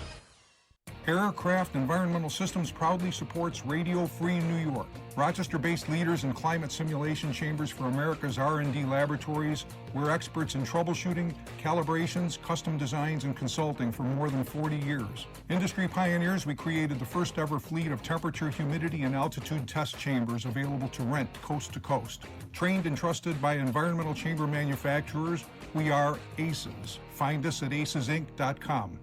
Aircraft Environmental Systems proudly supports Radio Free New York. Rochester-based leaders in climate simulation chambers for America's R&D laboratories. We're experts in troubleshooting, calibrations, custom designs, and consulting for more than 40 years. Industry pioneers, we created the first ever fleet of temperature, humidity, and altitude test chambers available to rent coast to coast. Trained and trusted by environmental chamber manufacturers, we are ACES. Find us at acesinc.com.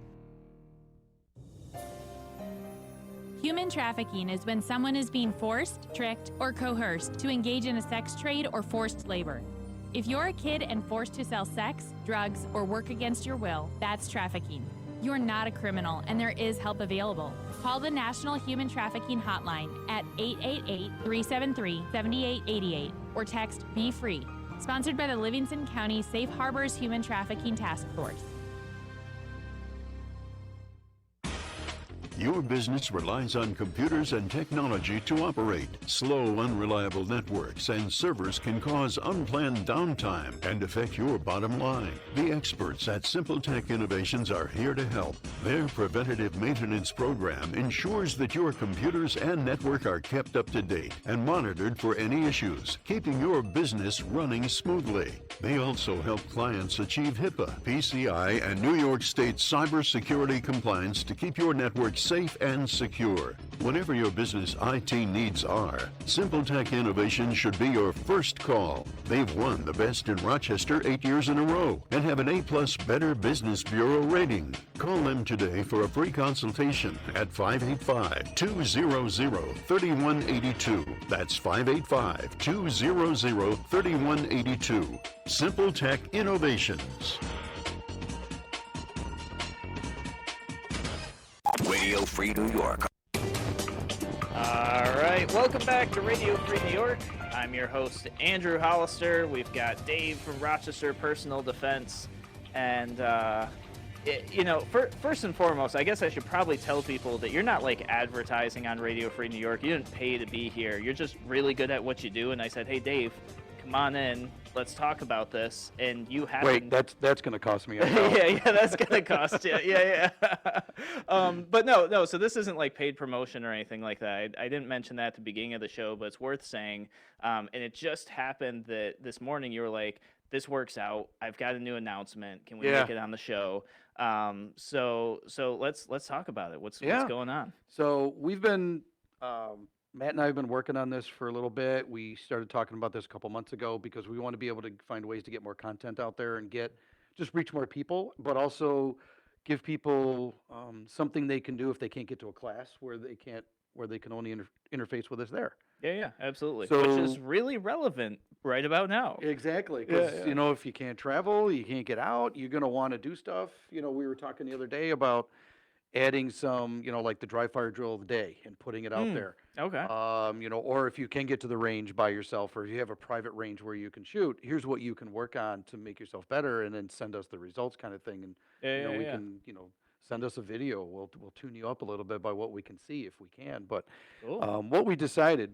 Human trafficking is when someone is being forced, tricked, or coerced to engage in a sex trade or forced labor. If you're a kid and forced to sell sex, drugs, or work against your will, that's trafficking. You're not a criminal, and there is help available. Call the National Human Trafficking Hotline at 888-373-7888 or text Be Free. Sponsored by the Livingston County Safe Harbors Human Trafficking Task Force. Your business relies on computers and technology to operate. Slow, unreliable networks and servers can cause unplanned downtime and affect your bottom line. The experts at SimpleTech Innovations are here to help. Their preventative maintenance program ensures that your computers and network are kept up to date and monitored for any issues, keeping your business running smoothly. They also help clients achieve HIPAA, PCI, and New York State cybersecurity compliance to keep your network safe and secure. Whatever your business IT needs are, SimpleTech Innovations should be your first call. They've won the best in Rochester 8 years in a row and have an A+ Better Business Bureau rating. Call them today for a free consultation at 585-200-3182. That's 585-200-3182. SimpleTech Innovations. Radio Free New York. All right, welcome back to Radio Free New York. I'm your host, Andrew Hollister. We've got Dave from Rochester Personal Defense. And, first and foremost, I guess I should probably tell people that you're not like advertising on Radio Free New York. You didn't pay to be here. You're just really good at what you do. And I said, hey, Dave, come on in. Let's talk about this. And you haven't. Wait, that's going to cost me. yeah, that's going to cost you. Yeah. But no. So this isn't like paid promotion or anything like that. I didn't mention that at the beginning of the show, but it's worth saying. And it just happened that this morning you were like, this works out. I've got a new announcement. Can we make it on the show? So let's talk about it. What's going on? So we've been Matt and I have been working on this for a little bit. We started talking about this a couple months ago because we want to be able to find ways to get more content out there and just reach more people, but also give people something they can do if they can't get to a class where where they can only interface with us there. Yeah, absolutely. So, Which is really relevant right about now. exactly, because if you can't travel, you can't get out, you're going to want to do stuff. We were talking the other day about adding some, like the dry fire drill of the day and putting it out there. Okay. Or if you can get to the range by yourself, or if you have a private range where you can shoot, here's what you can work on to make yourself better, and then send us the results, kind of thing. And we can, send us a video. We'll tune you up a little bit by what we can see, if we can. But Cool. what we decided,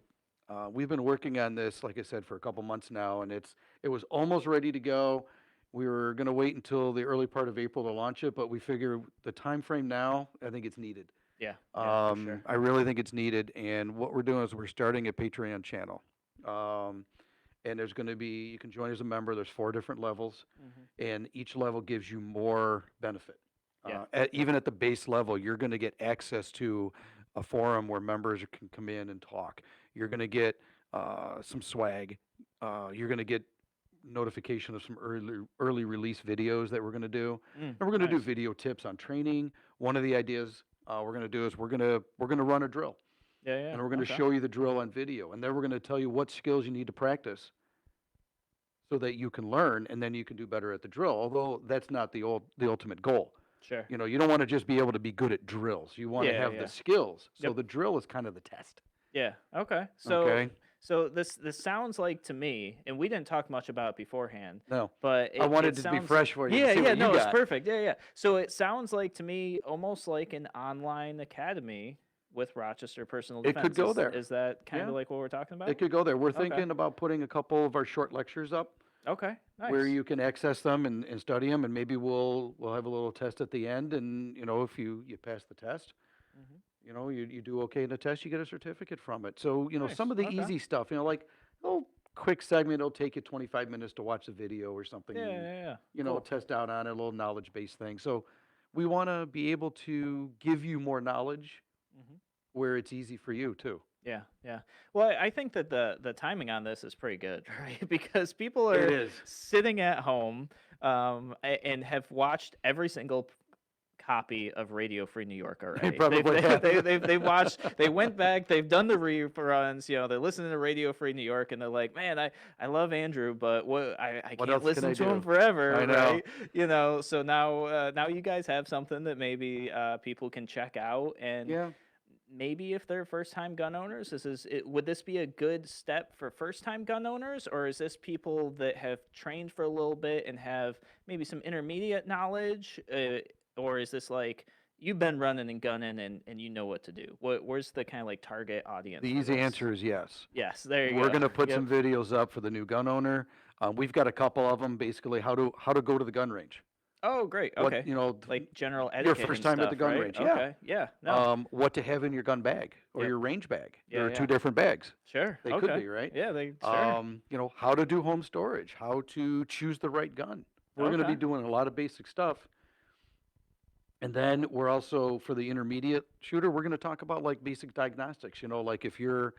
we've been working on this, like I said, for a couple months now, and it was almost ready to go. We were going to wait until the early part of April to launch it, but we figure the time frame now, I think it's needed. Yeah, for sure. I really think it's needed, and what we're doing is we're starting a Patreon channel. And there's going to be, you can join as a member. There's 4 different levels, and each level gives you more benefit. Even at the base level, you're going to get access to a forum where members can come in and talk. You're going to get some swag. You're going to get notification of some early release videos that we're going to do. And we're going to do video tips on training. One of the ideas we're going to do is we're going to run a drill. And we're going to show you the drill on video, and then we're going to tell you what skills you need to practice so that you can learn, and then you can do better at the drill. Although that's not the ultimate goal. Sure. You don't want to just be able to be good at drills. You want to have the skills. So the drill is kind of the test. Yeah. Okay. So this sounds like to me, and we didn't talk much about it beforehand. No. But I wanted it to be fresh for you. Yeah, no, it's perfect. Yeah. So it sounds like to me almost like an online academy with Rochester Personal Defense. It could go there. Is that kind of like what we're talking about? It could go there. We're thinking about putting a couple of our short lectures up. Okay, nice. Where you can access them and study them, and maybe we'll have a little test at the end, and if you pass the test, you do okay in the test, you get a certificate from it. So some of the easy stuff, like a little quick segment, it'll take you 25 minutes to watch the video or something. Cool. Test out on it, a little knowledge-based thing. So we want to be able to give you more knowledge where it's easy for you too. Yeah. Well, I think that the timing on this is pretty good, right? Because people are sitting at home and have watched every single copy of Radio Free New York already. They probably have. They've watched, they went back, they've done the reruns, they're listening to Radio Free New York, and they're like, man, I love Andrew, but I can't listen to him forever, I know. right? So now you guys have something that maybe people can check out, and maybe if they're first-time gun owners, would this be a good step for first-time gun owners, or is this people that have trained for a little bit and have maybe some intermediate knowledge, or is this like you've been running and gunning and you know what to do? Where's the kind of like target audience? The easy answer is yes. Yes, there you go. We're going to put some videos up for the new gun owner. We've got a couple of them, basically how to go to the gun range. Oh, great. Okay. Like general etiquette. Your first time at the gun range. Yeah. Okay. Yeah. No. What to have in your gun bag or your range bag. There are 2 different bags. Sure. They could be, right? Yeah. Sure. How to do home storage, how to choose the right gun. We're going to be doing a lot of basic stuff. And then we're also, for the intermediate shooter, we're going to talk about like basic diagnostics. Like if you're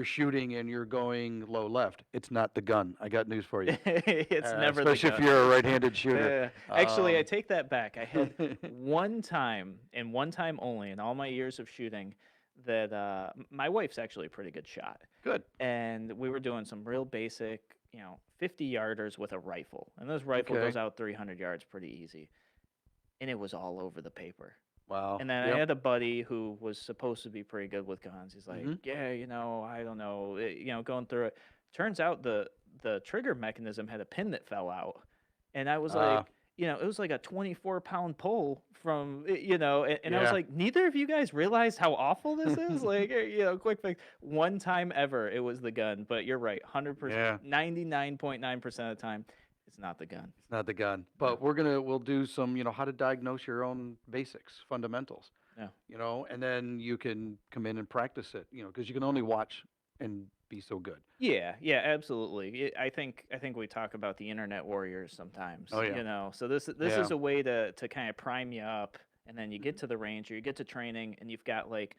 shooting and you're going low left, it's not the gun. I got news for you. It's never the gun. Especially if you're a right-handed shooter. Actually, I take that back. I had one time, and one time only, in all my years of shooting, that my wife's actually a pretty good shot. Good. And we were doing some real basic, 50-yarders with a rifle. And this rifle goes out 300 yards pretty easy. And it was all over the paper. Wow. And then I had a buddy who was supposed to be pretty good with guns. He's like, I don't know, going through it. Turns out the trigger mechanism had a pin that fell out. And I was like, it was like a 24-pound pull from, and I was like, neither of you guys realized how awful this is? Like, quick fix. One time ever, it was the gun. But you're right, 100%, 99.9% of the time, it's not the gun. It's not the gun. But we'll do some, how to diagnose your own basics, fundamentals. Yeah. And then you can come in and practice it, because you can only watch and be so good. Yeah, absolutely. I think we talk about the internet warriors sometimes. Oh, yeah. So this is a way to kind of prime you up, and then you get to the range or you get to training, and you've got like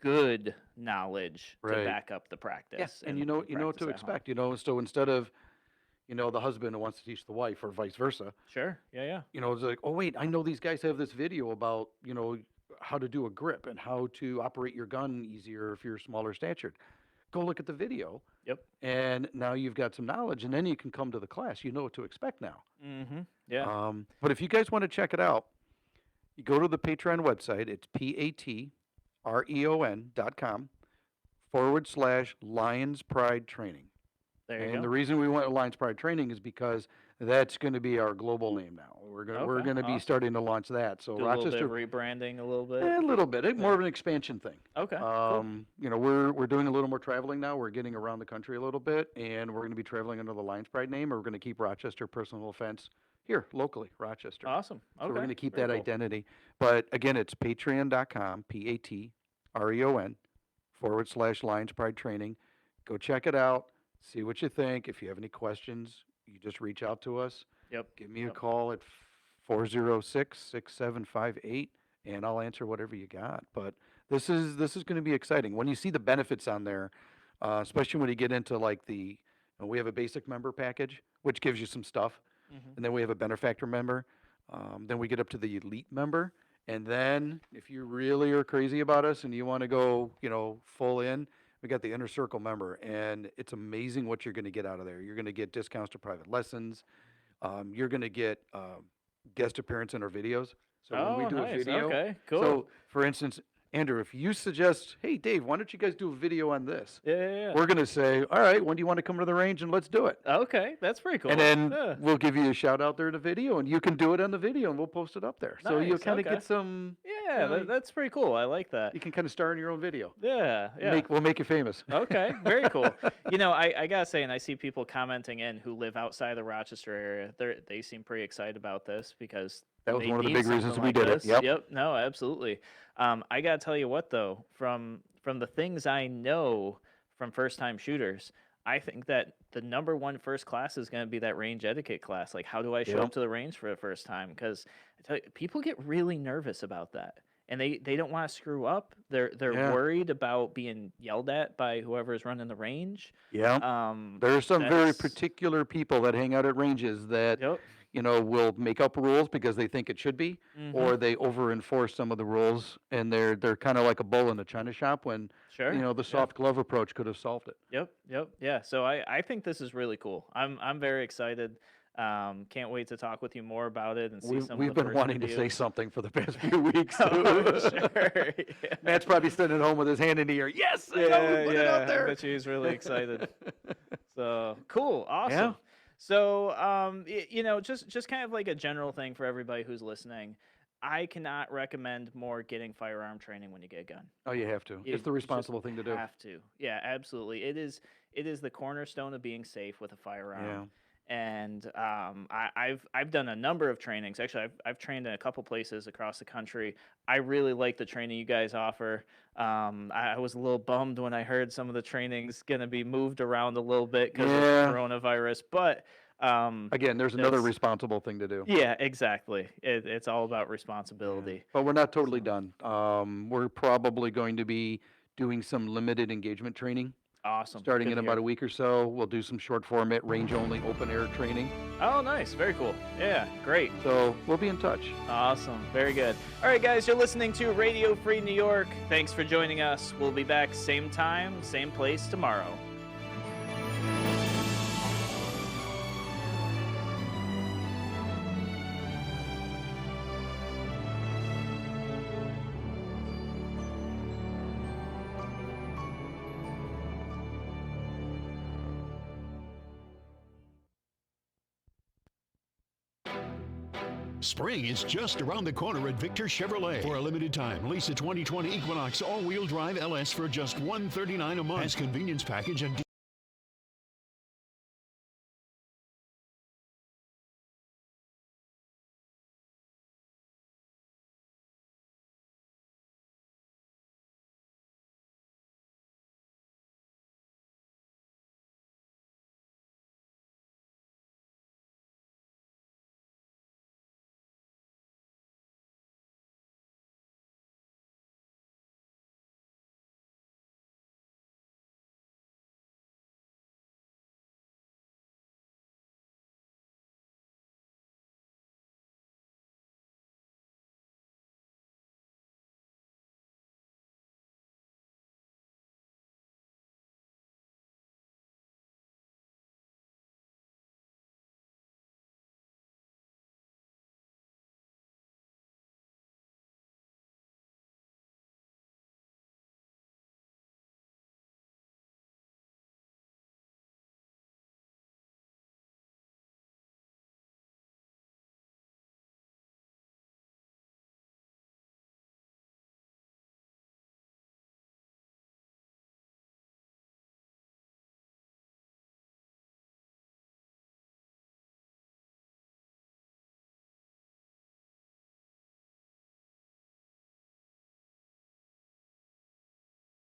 good knowledge to back up the practice. Yes, and you know what to expect. So instead of the husband who wants to teach the wife or vice versa. Sure. Yeah. It's like, oh wait, I know these guys have this video about how to do a grip and how to operate your gun easier if you're smaller statured. Go look at the video. Yep. And now you've got some knowledge, and then you can come to the class. You know what to expect now. Mm-hmm. Yeah. But if you guys want to check it out, you go to the Patreon website. It's patreon.com/Lionspride Training. There you And go. the reason we went with Lionspride Training is because that's going to be our global name now. We're going to be awesome. starting to launch that. So Do Rochester, a little bit of rebranding, a little bit. a little bit, more of an expansion thing. Okay. Cool. You know, we're doing a little more traveling now. We're getting around the country a little bit, and we're going to be traveling under the Lionspride name, or we're going to keep Rochester Personal Defense here locally, Rochester. Awesome. So Okay. we're going to keep Very that cool. identity. But again, it's patreon.com, patreon/Lionspride Training. Go check it out. See what you think. If you have any questions, you just reach out to us. Yep. Give me a call at 406-6758, and I'll answer whatever you got. But this is going to be exciting. When you see the benefits on there, especially when you get into like we have a basic member package, which gives you some stuff. And then we have a benefactor member. Then we get up to the elite member. And then if you really are crazy about us and you want to go, full in, we got the inner circle member. And it's amazing what you're going to get out of there. You're going to get discounts to private lessons. You're going to get guest appearance in our videos. So when we do nice. a video. Okay, cool. So for instance, Andrew, if you suggest, hey, Dave, why don't you guys do a video on this? Yeah. We're going to say, all right, when do you want to come to the range and let's do it? Okay, that's pretty cool. And then Yeah. we'll give you a shout out there in the video, and you can do it on the video, and we'll post it up there. So you'll Nice, kind of okay. get some. Yeah, that's pretty cool. I like that. You can kind of star in your own video. Yeah, yeah. We'll make you famous. Okay, very cool. I gotta say, and I see people commenting in who live outside the Rochester area. They seem pretty excited about this because That was they one of the need big reasons something we like did it. this. Yep. Yep. No, absolutely. I gotta tell you what though, from the things I know from first time shooters, I think that the number one first class is going to be that range etiquette class. Like, how do I show Yep. up to the range for the first time? Because I tell you, people get really nervous about that. And they don't want to screw up. They're Yeah. worried about being yelled at by whoever's running the range. Yeah. There are some very that's- particular people that hang out at ranges that, will make up rules because they think it should be, or they over-enforce some of the rules, and they're kind of like a bull in a china shop when, Sure. the soft glove approach could have solved it. Yep. Yeah. So I think this is really cool. I'm very excited. Can't wait to talk with you more about it and see some We've of the been first wanting to say videos. something for the past few weeks. Oh, sure. Yeah. Matt's probably sitting at home with his hand in the air. Yes, I know, we put it out there. I bet he's really excited. So cool, awesome. Yeah. So just kind of like a general thing for everybody who's listening. I cannot recommend more getting firearm training when you get a gun. Oh, you have to. You It's the responsible thing to do. Have to. Yeah, absolutely. It is the cornerstone of being safe with a firearm. Yeah. And I've done a number of trainings. Actually, I've trained in a couple places across the country. I really like the training you guys offer. I was a little bummed when I heard some of the trainings gonna be moved around a little bit because Yeah. of coronavirus. But Again, there's another that's- responsible thing to do. Yeah, exactly. It's all about responsibility. But we're not totally done. We're probably going to be doing some limited engagement training. Awesome. Starting Good in to about hear. a week or so. We'll do some short format, range only, open air training. Oh, nice. Very cool. Yeah, great. So we'll be in touch. Awesome. Very good. All right, guys, you're listening to Radio Free New York. Thanks for joining us. We'll be back same time, same place tomorrow. Spring is just around the corner at Victor Chevrolet. For a limited time, lease a 2020 Equinox all-wheel drive LS for just $139 a month. As convenience package and